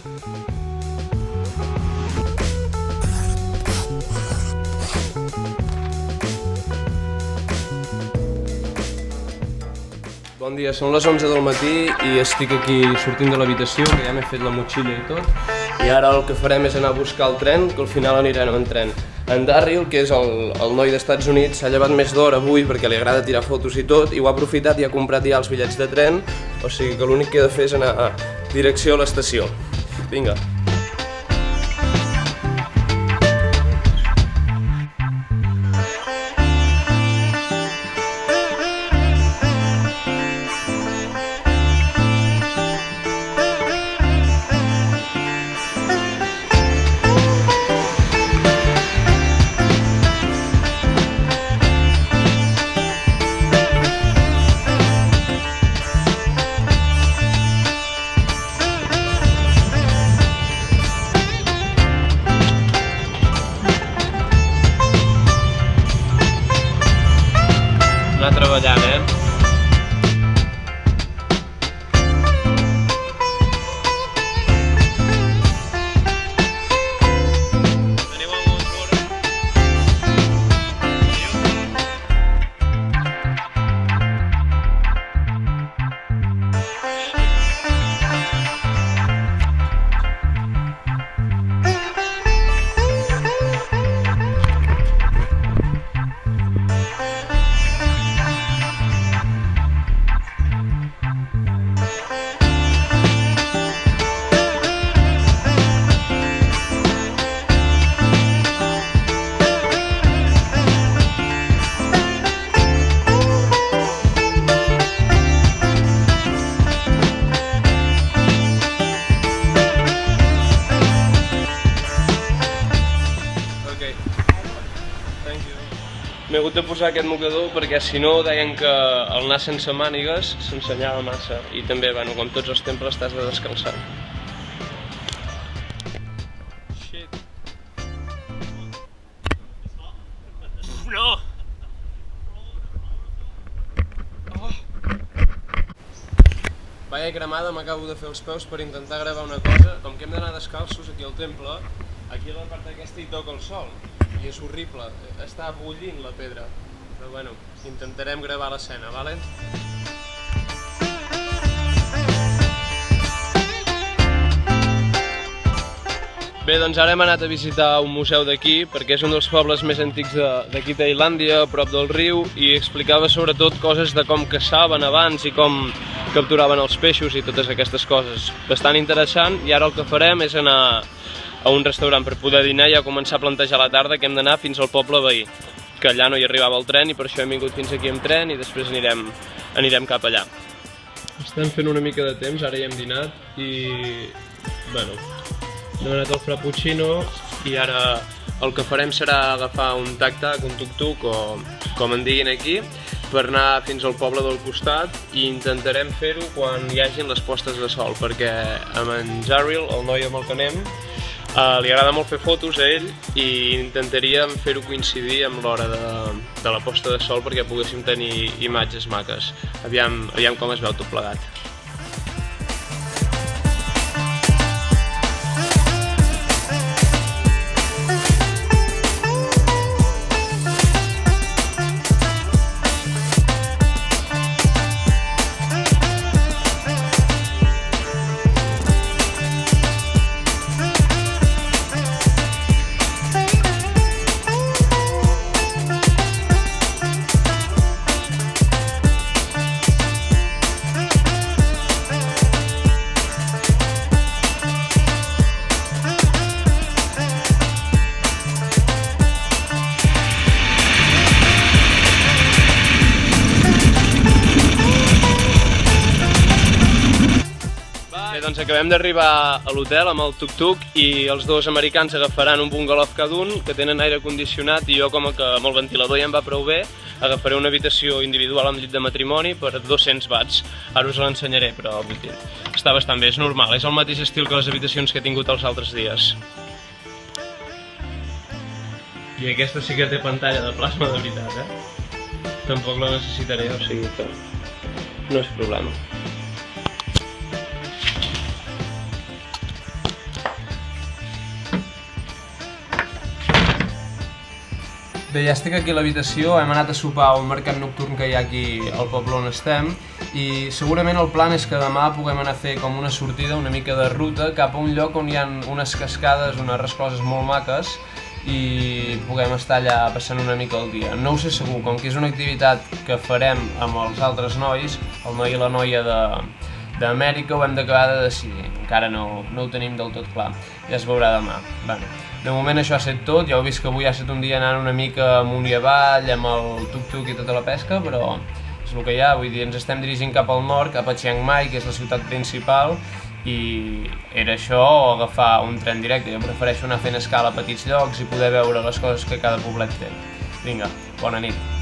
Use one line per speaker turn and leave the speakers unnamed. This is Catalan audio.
Bon dia, són les 11 del matí i estic aquí sortint de l'habitació, que ja m'he fet la motxilla i tot. I ara el que farem és anar a buscar el tren, que al final anirem en tren. En Darryl, que és el noi d'Estats Units, s'ha llevat més d'hora avui perquè li agrada tirar fotos i tot, i ho ha aprofitat i ha comprat ja els bitllets de tren, o sigui que l'únic que he de fer és anar a direcció a l'estació. Vinga. Anar treballant, M'he hagut de posar aquest mocador perquè si no deien que el anar sense mànigues s'ensenyava massa i també, bueno, com tots els temples t'has de descalçar. No! Vaya cremada m'acabo de fer els peus per intentar gravar una cosa. Com que hem d'anar descalços aquí al temple, aquí a la part aquesta hi toca el sol. I és horrible, està bullint la pedra, però bueno, intentarem gravar l'escena, vale? Bé, doncs ara hem anat a visitar un museu d'aquí, perquè és un dels pobles més antics d'aquí a Tailàndia, a prop del riu, i explicava sobretot coses de com caçaven abans i com capturaven els peixos i totes aquestes coses. Bastant interessant, i ara el que farem és anar a un restaurant per poder dinar i a començar a plantejar a la tarda que hem d'anar fins al poble veí, que allà no hi arribava el tren i per això hem vingut fins aquí amb tren i després anirem cap allà. Estem fent una mica de temps, ara ja hem dinat i, bueno, hem demanat el frappuccino i ara el que farem serà agafar un tac-tac, un tuk-tuk o com en diguin aquí, per anar fins al poble del costat i intentarem fer-ho quan hi hagin les postes de sol, perquè amb en Darryl, el noi amb el que anem, li agrada molt fer fotos a ell i intentaríem fer-ho coincidir amb l'hora de la posta de sol perquè poguéssim tenir imatges maques. Aviam com es veu tot plegat. Doncs acabem d'arribar a l'hotel amb el tuk-tuk i els dos americans agafaran un bungalow cada un que tenen aire condicionat i jo, com que amb el ventilador ja em va prou bé, agafaré una habitació individual amb llit de matrimoni per 200 watts. Ara us l'ensenyaré, però està bastant bé, és normal, és el mateix estil que les habitacions que he tingut els altres dies. I aquesta sí que té pantalla de plasma de veritat, Tampoc la necessitaré, o sigui que no és problema. Bé, ja estic aquí a l'habitació, hem anat a sopar a un mercat nocturn que hi ha aquí al poble on estem i segurament el plan és que demà puguem anar a fer com una sortida, una mica de ruta, cap a un lloc on hi ha unes cascades, unes rescloses molt maques i puguem estar allà passant una mica el dia. No ho sé segur, com que és una activitat que farem amb els altres nois, el noi i la noia d'Amèrica, ho hem d'acabar de decidir. Encara no ho tenim del tot clar, ja es veurà demà. Bueno, de moment això ha estat tot, ja heu vist que avui ha estat un dia anant una mica amunt i avall amb el tuk-tuk i tota la pesca, però és el que hi ha, vull dir, ens estem dirigint cap al nord, cap a Chiang Mai, que és la ciutat principal, i era això o agafar un tren directe. Jo prefereixo anar fent escala a petits llocs i poder veure les coses que cada poblet té. Vinga, bona nit.